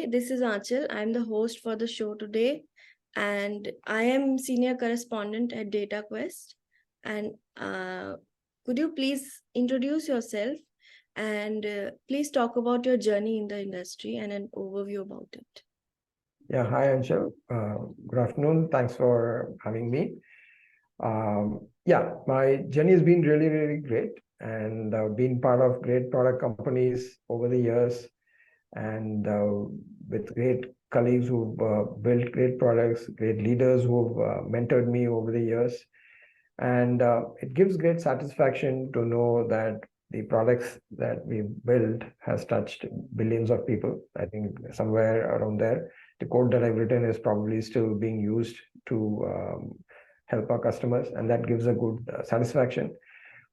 this is Aanchal. I'm the host for the show today, and I am senior correspondent at Dataquest. And could you please introduce yourself and please talk about your journey in the industry and an overview about it? Yeah, hi Anshul. Good afternoon. Thanks for having me. My journey has been really, really great, and been part of great product companies over the years, and with great colleagues who've built great products, great leaders who've mentored me over the years. And it gives great satisfaction to know that the products that we built has touched billions of people. I think somewhere around there, the code that I've written is probably still being used to help our customers, and that gives a good satisfaction.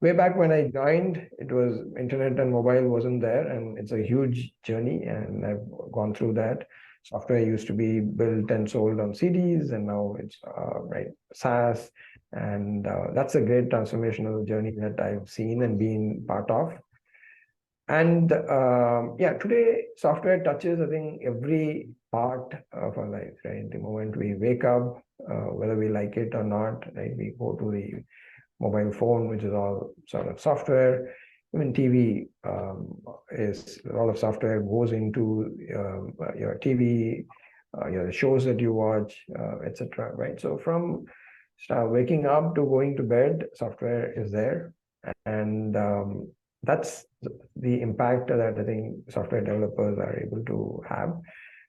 Way back when I joined, it was internet and mobile wasn't there, and it's a huge journey, and I've gone through that. Software used to be built and sold on CDs, and now it's SaaS, and that's a great transformational journey that I've seen and been part of. And today software touches, I think, every part of our life, right? The moment we wake up, whether we like it or not, right? We go to the mobile phone, which is all sort of software. Even TV is a lot of software goes into your TV, your shows that you watch, etc. Right? So from waking up to going to bed, software is there, and that's the impact that I think software developers are able to have.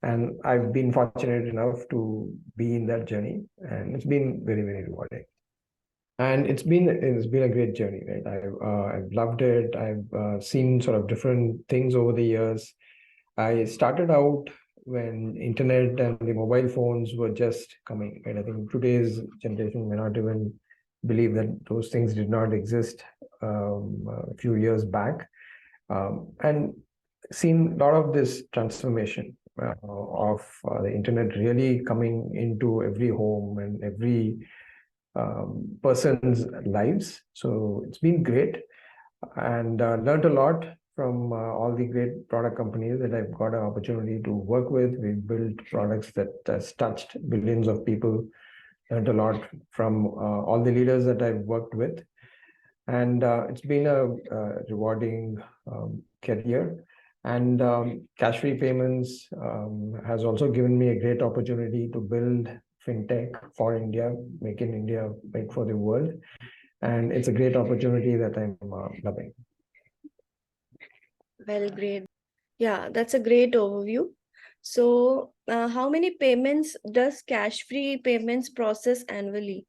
And I've been fortunate enough to be in that journey, and it's been very, very rewarding. And it's been a great journey, right? I've loved it. I've seen sort of different things over the years. I started out when internet and the mobile phones were just coming, right? I think today's generation may not even believe that those things did not exist a few years back, and seen a lot of this transformation of the internet really coming into every home and every person's lives. So it's been great, and learned a lot from all the great product companies that I've got an opportunity to work with. We've built products that has touched billions of people. Learned a lot from all the leaders that I've worked with, and it's been a rewarding career. And Cashfree Payments has also given me a great opportunity to build fintech for India, make in India, make for the world. And it's a great opportunity that I'm loving. Well, great. Yeah, that's a great overview. So how many payments does Cashfree Payments process annually?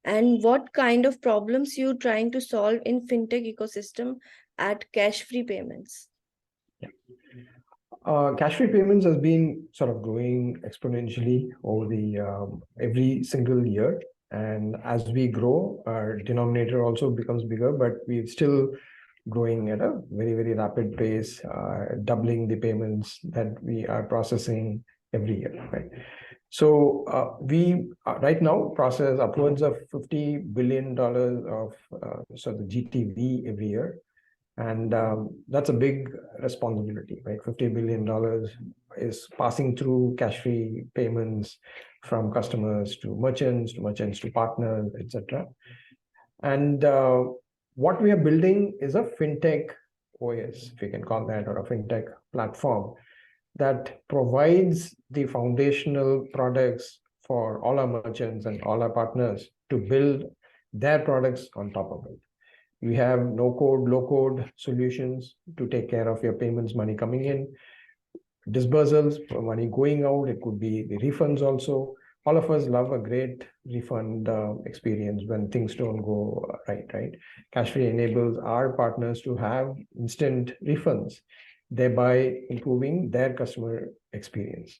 And what kind of problems you trying to solve in fintech ecosystem at Cashfree Payments? Yeah. Cashfree Payments has been sort of growing exponentially over the every single year. And as we grow, our denominator also becomes bigger, but we're still growing at a very, very rapid pace, doubling the payments that we are processing every year, right? So we right now process upwards of $50 billion of the GTV every year. And that's a big responsibility, right? $50 billion is passing through Cashfree Payments from customers to merchants to partners, etc. And what we are building is a fintech OS, if you can call that, or a fintech platform that provides the foundational products for all our merchants and all our partners to build their products on top of it. We have no-code, low-code solutions to take care of your payments, money coming in, disbursals, money going out. It could be the refunds also. All of us love a great refund experience when things don't go right? Cashfree enables our partners to have instant refunds, thereby improving their customer experience.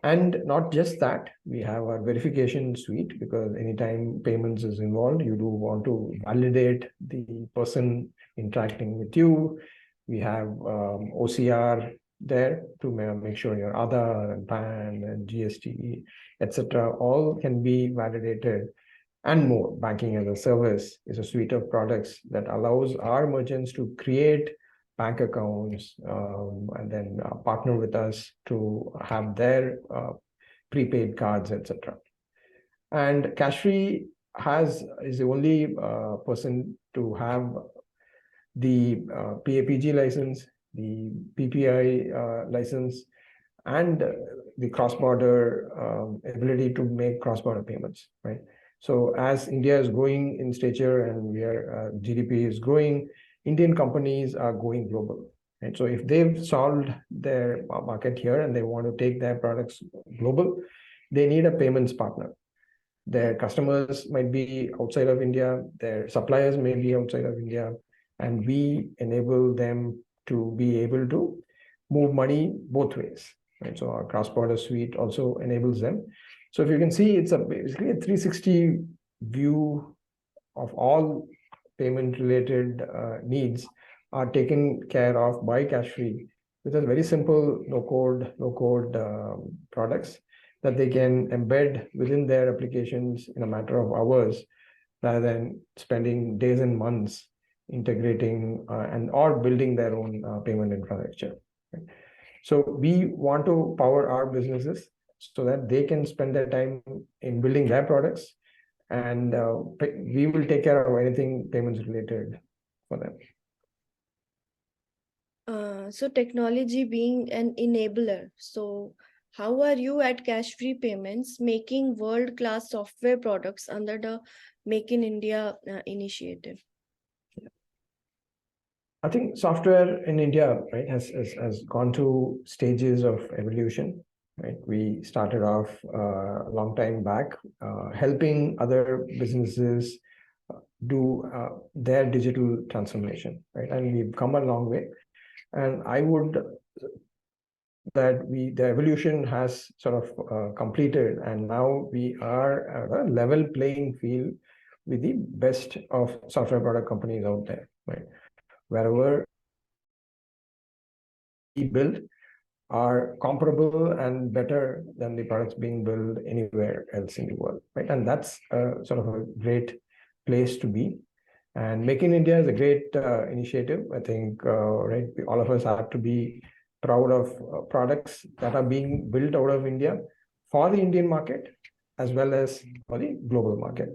And not just that, we have our verification suite, because anytime payments is involved, you do want to validate the person interacting with you. We have OCR there to make sure your Aadhaar and PAN and GST, etc., all can be validated, and more. Banking as a service is a suite of products that allows our merchants to create bank accounts, and then partner with us to have their prepaid cards, etc. And Cashfree is the only person to have the PAPG license, the PPI license, and the cross-border ability to make cross-border payments, right? So as India is growing in stature and GDP is growing, Indian companies are going global, right? So if they've solved their market here and they want to take their products global, they need a payments partner. Their customers might be outside of India, their suppliers may be outside of India, and we enable them to be able to move money both ways, right? So our cross-border suite also enables them. So if you can see, it's basically a 360 view of all payment-related needs are taken care of by Cashfree with a very simple no-code products that they can embed within their applications in a matter of hours, rather than spending days and months integrating or building their own payment infrastructure. Right? So we want to power our businesses so that they can spend their time in building their products, and we will take care of anything payments related for them. So technology being an enabler. So how are you at Cashfree Payments making world-class software products under the Make in India initiative? I think software in India, right, has gone through stages of evolution. Right, we started off a long time back, helping other businesses do their digital transformation, right, and we've come a long way. And I would that the evolution has sort of completed, and now we are at a level playing field with the best of software product companies out there, right? Wherever we build are comparable and better than the products being built anywhere else in the world, right? And that's sort of a great place to be. And Make in India is a great initiative. I think, right, all of us have to be proud of products that are being built out of India for the Indian market as well as for the global market.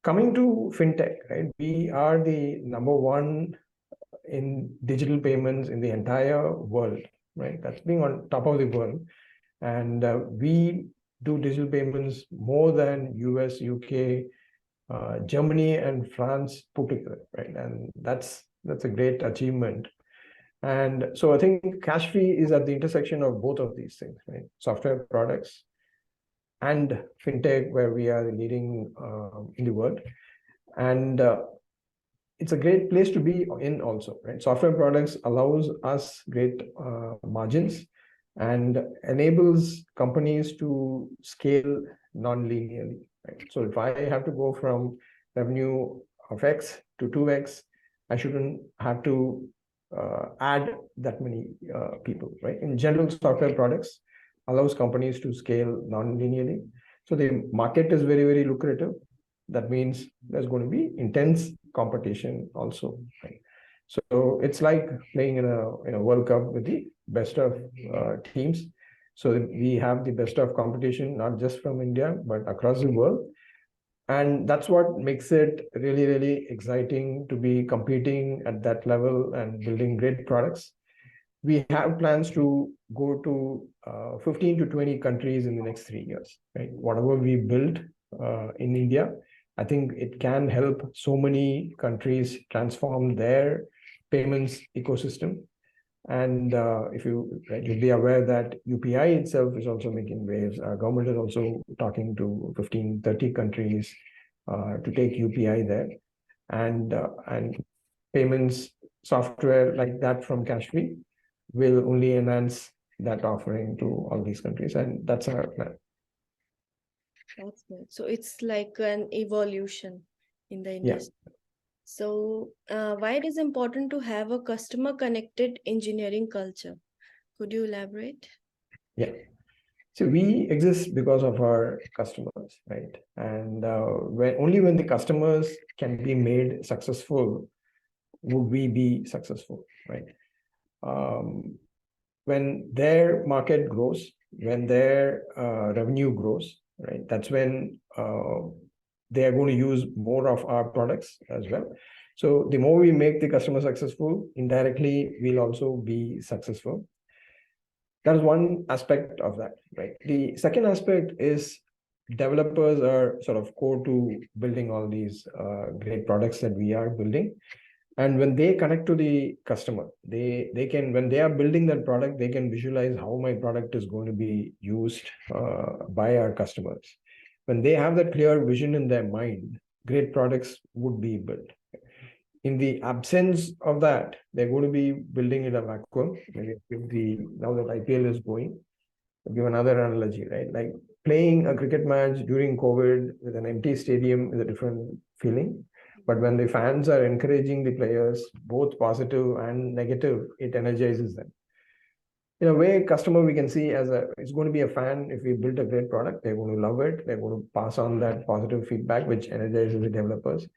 Coming to fintech, right, we are the number one in digital payments in the entire world, right? That's being on top of the world. And we do digital payments more than US, UK, Germany and France put together, right? And that's a great achievement. And so I think Cashfree is at the intersection of both of these things, right? Software products and fintech, where we are leading in the world. And it's a great place to be in also, right? Software products allows us great margins and enables companies to scale non-linearly, right? So if I have to go from revenue of X to 2X, I shouldn't have to add that many people, right? In general, software products allows companies to scale non-linearly. So the market is very, very lucrative. That means there's going to be intense competition also, right? So it's like playing in a World Cup with the best of teams. So we have the best of competition, not just from India, but across the world. And that's what makes it really, really exciting to be competing at that level and building great products. We have plans to go to 15 to 20 countries in the next 3 years, right? Whatever we build in India, I think it can help so many countries transform their payments ecosystem. And if you'll be aware that UPI itself is also making waves. Our government is also talking to 15, 30 countries to take UPI there. And payments software like that from Cashfree will only enhance that offering to all these countries. And that's our plan. That's good. So it's like an evolution in the industry. Yeah. So why it is important to have a customer connected engineering culture? Could you elaborate? Yeah. So we exist because of our customers, right? And when the customers can be made successful, would we be successful, right? When their market grows, when their revenue grows, right, that's when they are going to use more of our products as well. So the more we make the customer successful, indirectly, we'll also be successful. That is one aspect of that, right? The second aspect is developers are sort of core to building all these great products that we are building. And when they connect to the customer, they can, when they are building that product, they can visualize how my product is going to be used by our customers. When they have that clear vision in their mind, great products would be built. In the absence of that, they're going to be building in a vacuum. Maybe now that IPL is going, I'll give another analogy, right? Like playing a cricket match during COVID with an empty stadium is a different feeling. But when the fans are encouraging the players, both positive and negative, it energizes them. In a way, customer we can see as it's going to be a fan. If we build a great product, they're going to love it. They're going to pass on that positive feedback, which energizes the developers.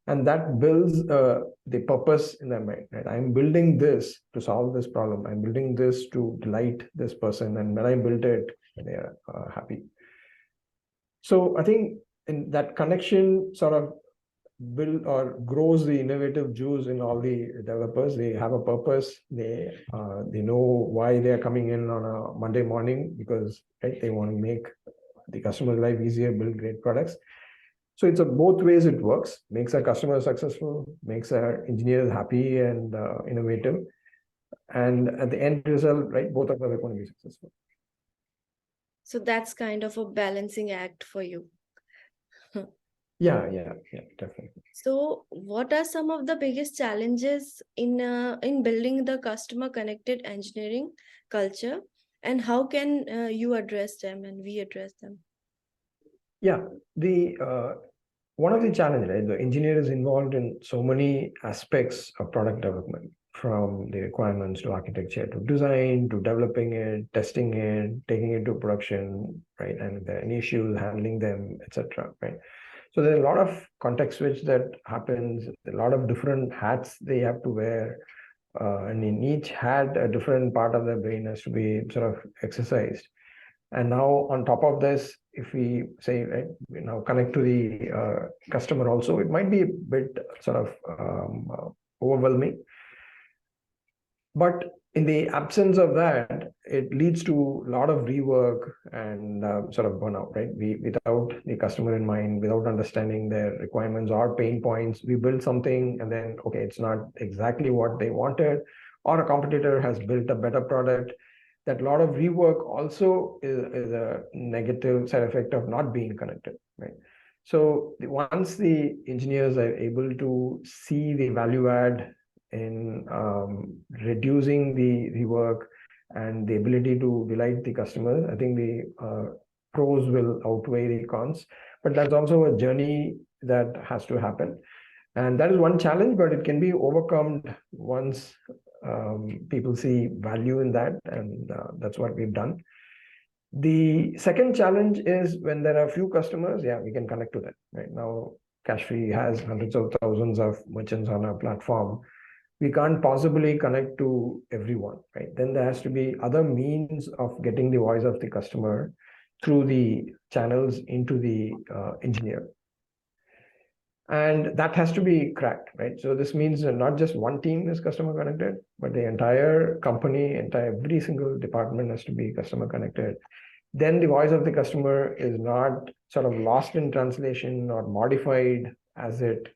And that builds the purpose in their mind, right? I'm building this to solve this problem. I'm building this to delight this person. And when I built it, they are happy. So I think in that connection sort of build or grows the innovative juice in all the developers. They have a purpose. They know why they are coming in on a Monday morning, because right, they want to make the customer's life easier, build great products. So it's a both ways it works, makes our customers successful, makes our engineers happy and innovative. And at the end result, right, both of us are going to be successful. So that's kind of a balancing act for you. Yeah, definitely. So what are some of the biggest challenges in building the customer connected engineering culture, and how can you address them and we address them? Yeah, the one of the challenges, right? The engineer is involved in so many aspects of product development, from the requirements to architecture to design to developing it, testing it, taking it to production, right? And if there are any issues, handling them, etc. Right? So there's a lot of context switch that happens, a lot of different hats they have to wear. And in each hat, a different part of their brain has to be sort of exercised. And now on top of this, if we say, right, we now connect to the customer also, it might be a bit sort of overwhelming. But in the absence of that, it leads to a lot of rework and sort of burnout, right? Without the customer in mind, without understanding their requirements or pain points, we build something and then, okay, it's not exactly what they wanted, or a competitor has built a better product. That lot of rework also is a negative side effect of not being connected, right? So once the engineers are able to see the value add in reducing the rework and the ability to delight the customers, I think the pros will outweigh the cons. But that's also a journey that has to happen. And that is one challenge, but it can be overcome once people see value in that, and that's what we've done. The second challenge is when there are few customers, yeah, we can connect to them. Right now, Cashfree has hundreds of thousands of merchants on our platform. We can't possibly connect to everyone, right? Then there has to be other means of getting the voice of the customer through the channels into the engineer. And that has to be cracked, right? So this means that not just one team is customer connected, but the entire company, every single department has to be customer connected. Then the voice of the customer is not sort of lost in translation or modified as it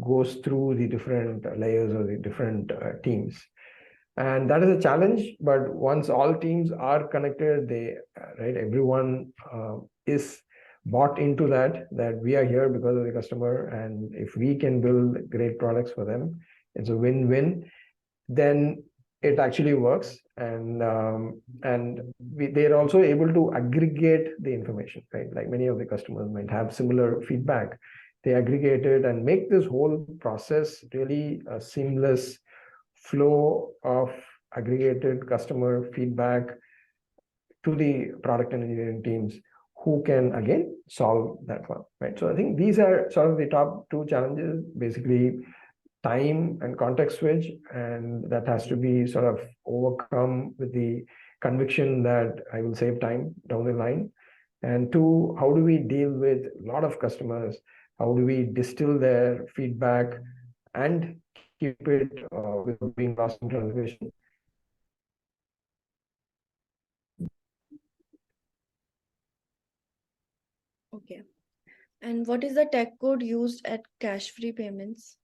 goes through the different layers or the different teams. And that is a challenge, but once all teams are connected, right, everyone is bought into that we are here because of the customer, and if we can build great products for them, it's a win-win. Then it actually works, and they're also able to aggregate the information, right? Like many of the customers might have similar feedback. They aggregate it and make this whole process really a seamless flow of aggregated customer feedback to the product and engineering teams, who can again solve that one, right? So I think these are sort of the top two challenges. Basically, time and context switch, and that has to be sort of overcome with the conviction that I will save time down the line. And two, how do we deal with a lot of customers? How do we distill their feedback and keep it without being lost in translation? Okay. And what is the tech code used at cash-free payments?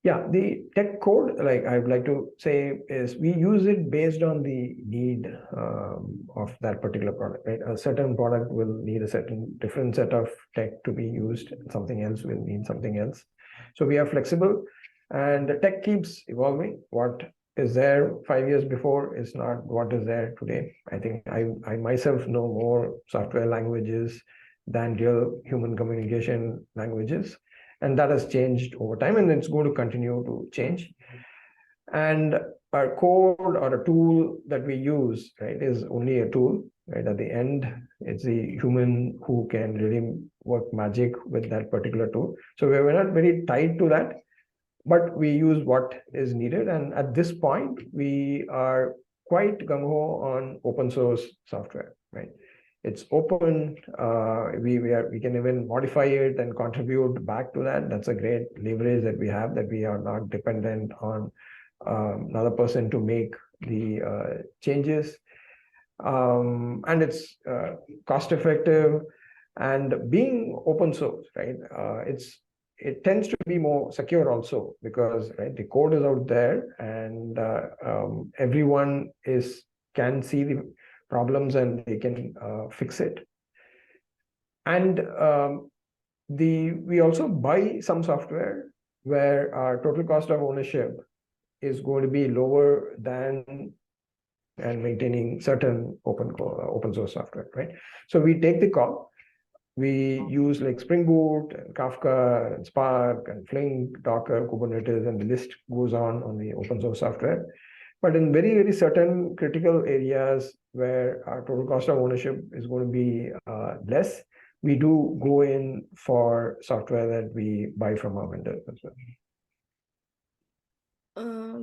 Yeah, the tech code, like I would like to say, is we use it based on the need of that particular product, right? A certain product will need a certain different set of tech to be used, something else will need something else. So we are flexible, and the tech keeps evolving. What is there 5 years before is not what is there today. I think I myself know more software languages than real human communication languages. And that has changed over time, and it's going to continue to change. And our code or a tool that we use, right, is only a tool, right? At the end, it's the human who can really work magic with that particular tool. So we're not very tied to that, but we use what is needed. And at this point, we are quite gung-ho on open source software, right? It's open. We can even modify it and contribute back to that. That's a great leverage that we have, that we are not dependent on another person to make the changes. And it's cost effective, and being open source, right? It tends to be more secure also, because right, the code is out there, and everyone can see the problems and they can fix it. And we also buy some software where our total cost of ownership is going to be lower than and maintaining certain open source software, right? So we take the call. We use like Spring Boot and Kafka and Spark and Flink, Docker, Kubernetes, and the list goes on the open source software. But in very, very certain critical areas where our total cost of ownership is going to be less, we do go in for software that we buy from our vendors as well.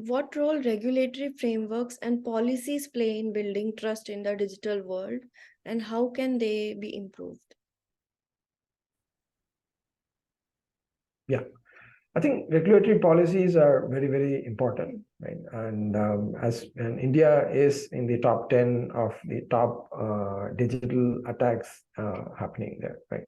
What role regulatory frameworks and policies play in building trust in the digital world, and how can they be improved? Yeah, I think regulatory policies are very, very important, right? And India is in the top 10 of the top digital attacks happening there, right?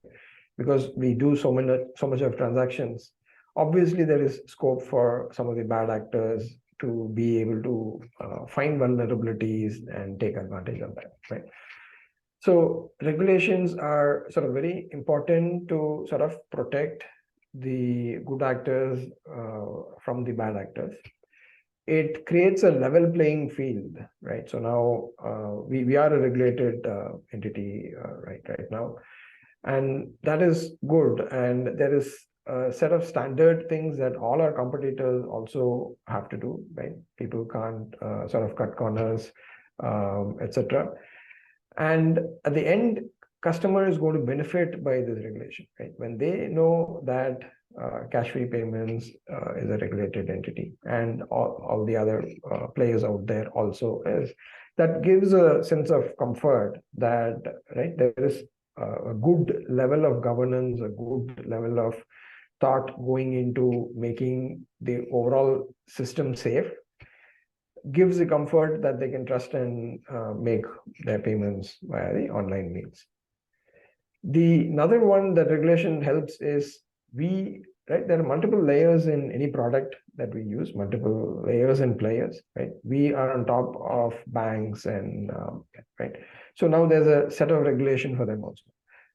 Because we do so much of transactions. Obviously, there is scope for some of the bad actors to be able to find vulnerabilities and take advantage of that, right? So regulations are sort of very important to sort of protect the good actors from the bad actors. It creates a level playing field, right? So now we are a regulated entity right now, and that is good. And there is a set of standard things that all our competitors also have to do, right? People can't sort of cut corners, etc. And at the end, customer is going to benefit by this regulation, right? When they know that cash-free payments is a regulated entity, and all the other players out there also is, that gives a sense of comfort that, right, there is a good level of governance, a good level of thought going into making the overall system safe, gives the comfort that they can trust and make their payments via the online means. Another one that regulation helps is right, there are multiple layers in any product that we use, multiple layers and players, right? We are on top of banks and right. So now there's a set of regulation for them also.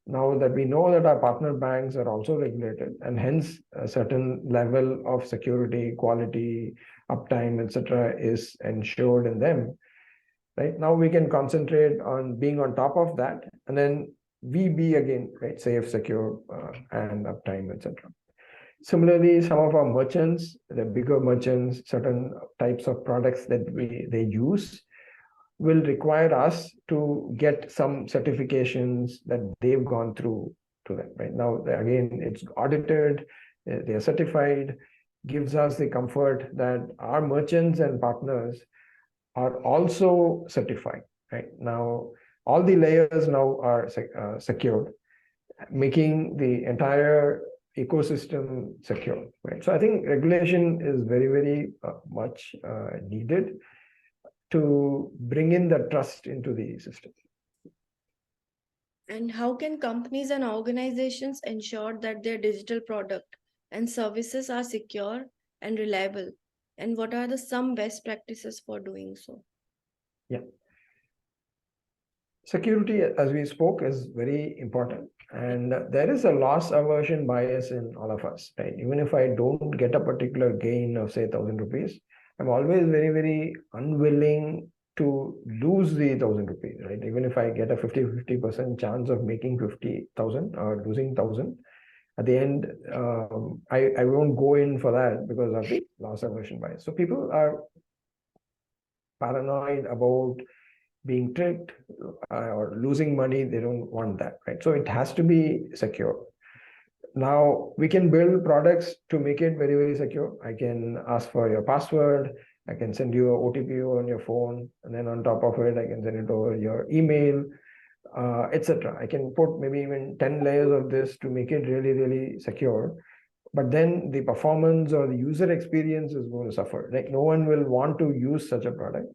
Now that we know that our partner banks are also regulated, and hence a certain level of security, quality, uptime, etc., is ensured in them, right? Now we can concentrate on being on top of that, and then we be again, right, safe, secure, and uptime, etc. Similarly, some of our merchants, the bigger merchants, certain types of products that they use, will require us to get some certifications that they've gone through to them, right? Now, again, it's audited, they are certified, gives us the comfort that our merchants and partners are also certified, right? Now, all the layers now are secured, making the entire ecosystem secure, right? So I think regulation is very, very much needed to bring in the trust into the system. And how can companies and organizations ensure that their digital product and services are secure and reliable? And what are the some best practices for doing so? Yeah. Security, as we spoke, is very important. And there is a loss aversion bias in all of us, right? Even if I don't get a particular gain of, say, 1,000 rupees, I'm always very, very unwilling to lose the 1,000 rupees, right? Even if I get a 50% chance of making 50,000 or losing 1,000, at the end, I won't go in for that because of the loss aversion bias. So people are paranoid about being tricked or losing money. They don't want that, right? So it has to be secure. Now we can build products to make it very, very secure. I can ask for your password. I can send you a OTP on your phone, and then on top of it, I can send it over your email, etc. I can put maybe even 10 layers of this to make it really, really secure. But then the performance or the user experience is going to suffer. Like no one will want to use such a product.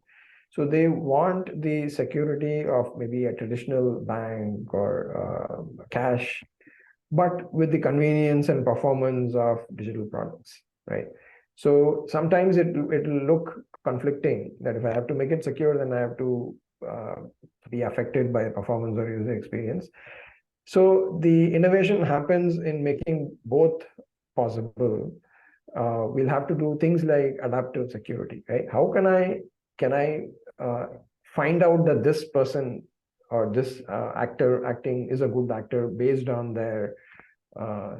So they want the security of maybe a traditional bank or cash, but with the convenience and performance of digital products, right? So sometimes it'll look conflicting that if I have to make it secure, then I have to be affected by performance or user experience. So the innovation happens in making both possible. We'll have to do things like adaptive security, right? How can I find out that this person or this actor acting is a good actor based on their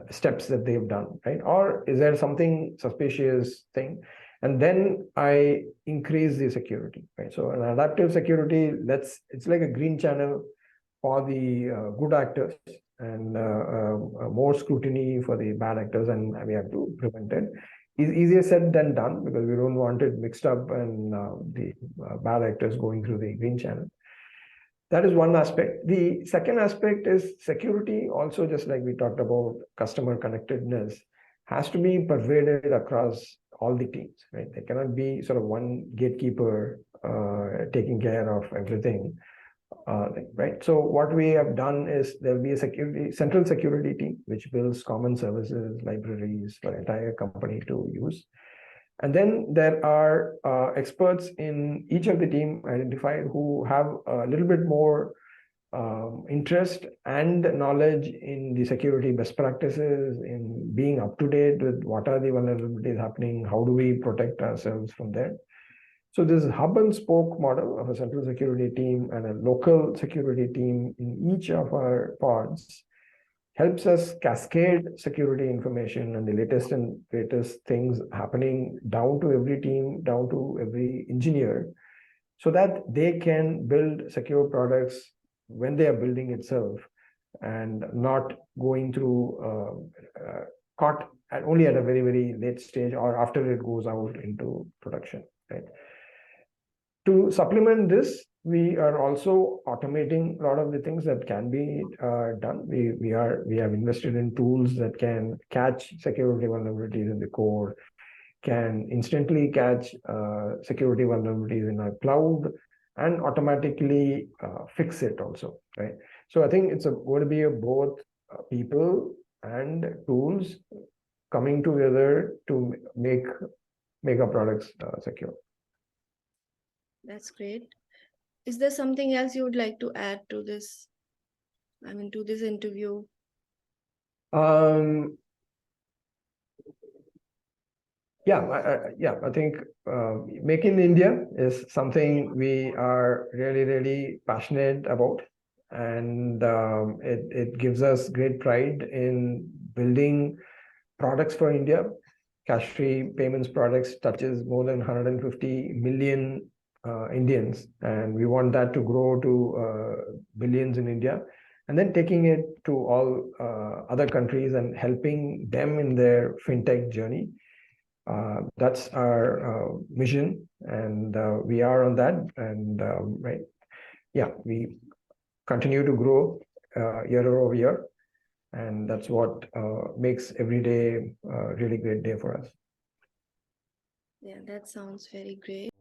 steps that they've done, right? Or is there something suspicious thing? And then I increase the security, right? So an adaptive security, it's like a green channel for the good actors and more scrutiny for the bad actors, and we have to prevent it. It's easier said than done because we don't want it mixed up and the bad actors going through the green channel. That is one aspect. The second aspect is security, also just like we talked about customer connectedness, has to be pervaded across all the teams, right? There cannot be sort of one gatekeeper taking care of everything. Right. So what we have done is there'll be a central security team, which builds common services, libraries for entire company to use. And then there are experts in each of the team identified who have a little bit more interest and knowledge in the security best practices, in being up to date with what are the vulnerabilities happening, how do we protect ourselves from there. So this hub and spoke model of a central security team and a local security team in each of our pods helps us cascade security information and the latest and greatest things happening down to every team, down to every engineer, so that they can build secure products when they are building itself and not going through caught only at a very, very late stage or after it goes out into production, right? To supplement this, we are also automating a lot of the things that can be done. We have invested in tools that can catch security vulnerabilities in the code, can instantly catch security vulnerabilities in our cloud, and automatically fix it also, right? So I think it's going to be both people and tools coming together to make our products secure. That's great. Is there something else you would like to add to this? I mean, to this interview? I think Make in India is something we are really, really passionate about, and it gives us great pride in building products for India. Cash-free payments products touches more than 150 million Indians, and we want that to grow to billions in India, and then taking it to all other countries and helping them in their fintech journey. That's our vision, and we are on that. And right, yeah, we continue to grow year over year, and that's what makes every day a really great day for us. Yeah, that sounds very great.